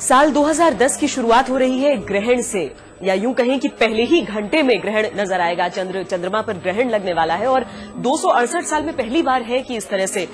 साल 2010 की शुरुआत हो रही है ग्रहण से, या यूं कहें कि पहले ही घंटे में ग्रहण नजर आएगा। चंद्रमा पर ग्रहण लगने वाला है और 268 साल में पहली बार है कि इस तरह से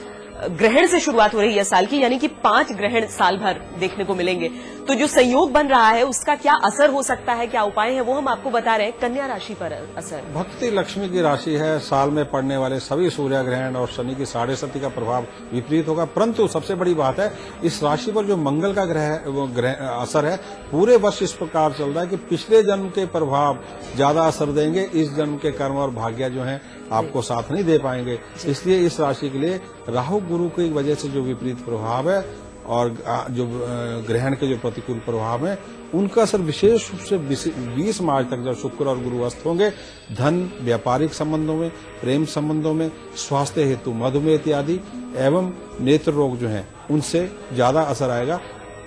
ग्रहण से शुरुआत हो रही है साल की, यानी कि 5 ग्रहण साल भर देखने को मिलेंगे। तो जो संयोग बन रहा है उसका क्या असर हो सकता है, क्या उपाय है, वो हम आपको बता रहे हैं। कन्या राशि पर असर, भक्ति लक्ष्मी की राशि है। साल में पड़ने वाले सभी सूर्य ग्रहण और शनि की 6.5 का प्रभाव विपरीत होगा। परंतु सबसे बड़ी बात है, इस राशि पर जो मंगल का ग्रह असर है पूरे वर्ष इस प्रकार चल रहा है कि पिछले जन्म के प्रभाव ज्यादा असर देंगे, इस जन्म के कर्म और भाग्य जो है आपको साथ नहीं दे पाएंगे। इसलिए इस राशि के लिए राहु गुरु की वजह से जो विपरीत प्रभाव है और जो ग्रहण के जो प्रतिकूल प्रभाव है उनका असर विशेष रूप से 20 मार्च तक जब शुक्र और गुरु अस्त होंगे, धन, व्यापारिक संबंधों में, प्रेम संबंधों में, स्वास्थ्य हेतु मधुमेह इत्यादि एवं नेत्र रोग जो हैं उनसे ज्यादा असर आएगा।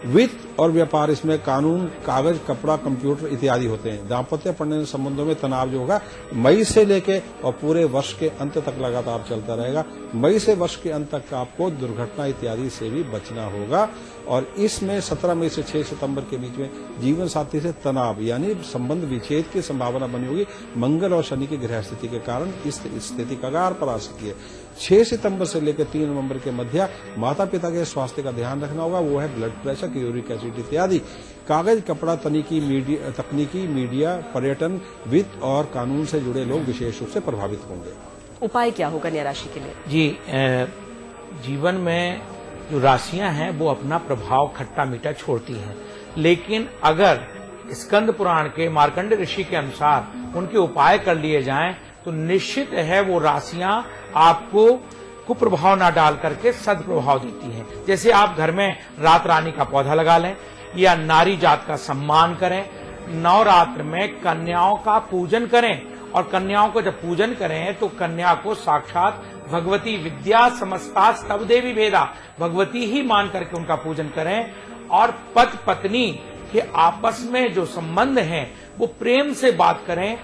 वित्त और व्यापार, इसमें कानून, कागज, कपड़ा, कंप्यूटर इत्यादि होते हैं। दाम्पत्य पड़ने संबंधों में तनाव जो होगा मई से लेके और पूरे वर्ष के अंत तक लगातार चलता रहेगा। मई से वर्ष के अंत तक आपको दुर्घटना इत्यादि से भी बचना होगा। और इसमें 17 मई से 6 सितंबर के बीच में जीवन साथी से तनाव यानी संबंध विच्छेद की संभावना बनी होगी। मंगल और शनि की ग्रह स्थिति के कारण इस स्थिति कगार पर आ सकती है। 6 सितंबर से लेकर 3 नवंबर के मध्य माता पिता के स्वास्थ्य का ध्यान रखना होगा। वो है ब्लड प्रेशर, यूरिक एसिड इत्यादि। कागज, कपड़ा, तकनीकी, मीडिया, पर्यटन, वित्त और कानून से जुड़े लोग विशेष रूप से प्रभावित होंगे। उपाय क्या होगा कन्या राशि के लिए? जी, जीवन में जो राशियां हैं वो अपना प्रभाव खट्टा मीठा छोड़ती हैं, लेकिन अगर स्कंद पुराण के मार्कंड ऋषि के अनुसार उनके उपाय कर लिए जाएं तो निश्चित है वो राशियां आपको कुप्रभाव ना डाल करके सदप्रभाव देती हैं। जैसे आप घर में रात रानी का पौधा लगा लें या नारी जात का सम्मान करें, नवरात्र में कन्याओं का पूजन करें और कन्याओं को जब पूजन करें तो कन्या को साक्षात भगवती विद्या समस्ता तब देवी भेदा, भगवती ही मान करके उनका पूजन करें। और पति पत्नी के आपस में जो संबंध है वो प्रेम से बात करें,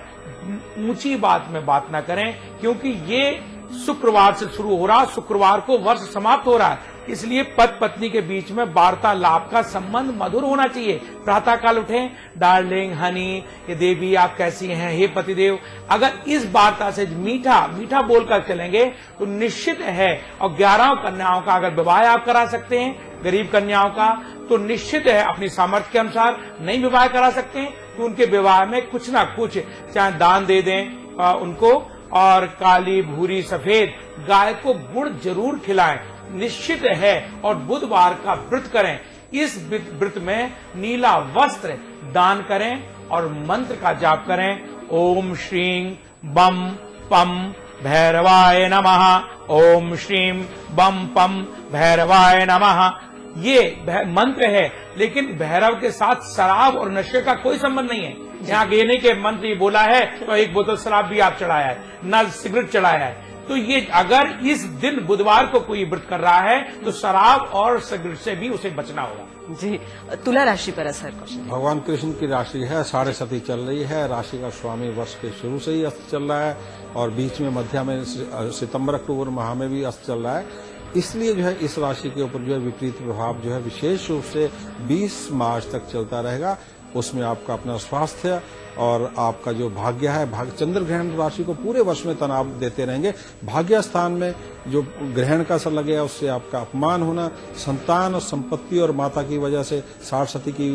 ऊंची बात में बात ना करें, क्योंकि ये शुक्रवार से शुरू हो रहा, शुक्रवार को वर्ष समाप्त हो रहा है। इसलिए पति पत्नी के बीच में वार्तालाप का संबंध मधुर होना चाहिए। प्रातः काल उठें, डार्लिंग, हनी, ये देवी आप कैसी हैं, हे पतिदेव, अगर इस वार्ता से मीठा मीठा बोलकर चलेंगे तो निश्चित है। और 11 कन्याओं का अगर विवाह आप करा सकते हैं, गरीब कन्याओं का, तो निश्चित है अपनी सामर्थ्य के अनुसार नहीं विवाह करा सकते हैं तो उनके विवाह में कुछ ना कुछ चाहे दान दे दें उनको, और काली, भूरी, सफेद गाय को गुड़ जरूर खिलाएं, निश्चित है। और बुधवार का व्रत करें। इस व्रत में नीला वस्त्र दान करें और मंत्र का जाप करें। ओम श्रीं बम पम भैरवाय नमः, ओम श्रीं बम पम भैरवाय नमः। ये मंत्र है, लेकिन भैरव के साथ शराब और नशे का कोई संबंध नहीं है। यहाँ गेने के मंत्र ये बोला है तो 1 बोतल शराब भी आप चढ़ाया है, न सिगरेट चढ़ाया है। तो ये अगर इस दिन बुधवार को कोई व्रत कर रहा है तो शराब और सिगरेट से भी उसे बचना होगा। जी, तुला राशि पर असर क्वेश्चन। भगवान कृष्ण की राशि है, 6.5 चल रही है। राशि का स्वामी वर्ष के शुरू से ही अस्त चल रहा है और बीच में मध्य में सितंबर अक्टूबर माह में भी अस्त चल रहा है। इसलिए जो है इस राशि के ऊपर जो है विपरीत प्रभाव जो है विशेष रूप से 20 मार्च तक चलता रहेगा। उसमें आपका अपना स्वास्थ्य और आपका जो भाग्य है, चंद्र ग्रहण राशि को पूरे वर्ष में तनाव देते रहेंगे। भाग्य स्थान में जो ग्रहण का असर लगेगा उससे आपका अपमान होना, संतान और संपत्ति और माता की वजह से 60 की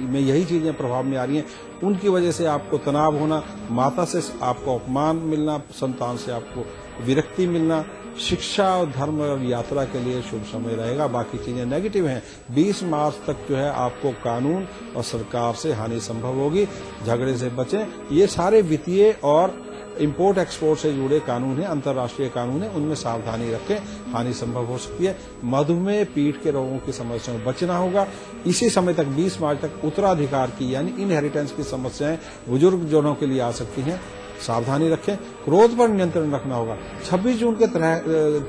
में यही चीजें प्रभाव में आ रही हैं, उनकी वजह से आपको तनाव होना, माता से आपको अपमान मिलना, संतान से आपको विरक्ति मिलना। शिक्षा और धर्म और यात्रा के लिए शुभ समय रहेगा। बाकी चीजें नेगेटिव हैं। 20 मार्च तक जो है आपको कानून और सरकार से हानि संभव होगी, झगड़े से बचें। ये सारे वित्तीय और इंपोर्ट एक्सपोर्ट से जुड़े कानून हैं, अंतर्राष्ट्रीय कानून हैं, उनमें सावधानी रखें, हानि संभव हो सकती है। मधुमेह, पीठ के रोगों की समस्या में बचना होगा। इसी समय तक 20 मार्च तक उत्तराधिकार की यानी इनहेरिटेंस की समस्याएं बुजुर्ग जनों के लिए आ सकती हैं, सावधानी रखें। क्रोध पर नियंत्रण रखना होगा। 26 जून के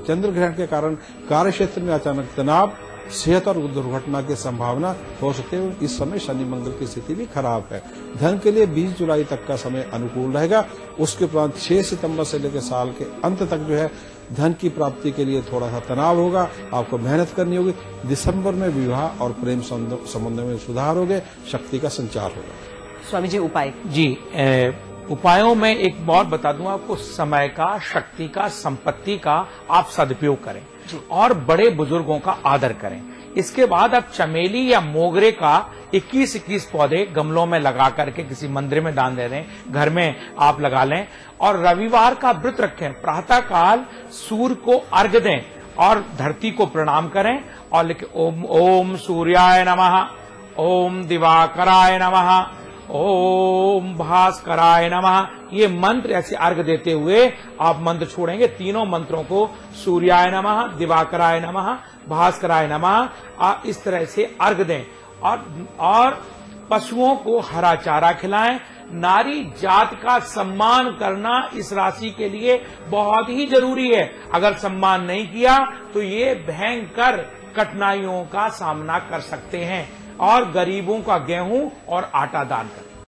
चंद्र ग्रहण के कारण कार्य क्षेत्र में अचानक तनाव, सेहत और दुर्घटना की संभावना हो सकती है। इस समय शनि मंगल की स्थिति भी खराब है। धन के लिए 20 जुलाई तक का समय अनुकूल रहेगा। उसके उपरांत 6 सितंबर से लेकर साल के अंत तक जो है धन की प्राप्ति के लिए थोड़ा सा तनाव होगा, आपको मेहनत करनी होगी। दिसंबर में विवाह और प्रेम संबंध में सुधार होगे, शक्ति का संचार होगा। स्वामी जी उपाय जी, उपायों में एक बात बता दूं आपको, समय का, शक्ति का, संपत्ति का आप सदुपयोग करें और बड़े बुजुर्गों का आदर करें। इसके बाद आप चमेली या मोगरे का 21-21 पौधे गमलों में लगा करके किसी मंदिर में दान दे दें, घर में आप लगा लें। और रविवार का व्रत रखें, प्रातः काल सूर्य को अर्घ्य दें और धरती को प्रणाम करें और लिखें ओम सूर्याय नमः, ओम दिवाकराय नमः, ओम भास्कराय नमः। ये मंत्र ऐसे अर्घ देते हुए आप मंत्र छोड़ेंगे। तीनों मंत्रों को सूर्याय नमः, दिवाकराय नमः, भास्कराय नमः इस तरह से अर्घ दें और पशुओं को हरा चारा खिलाएं। नारी जात का सम्मान करना इस राशि के लिए बहुत ही जरूरी है। अगर सम्मान नहीं किया तो ये भयंकर कठिनाइयों का सामना कर सकते हैं। और गरीबों का गेहूं और आटा दान करें।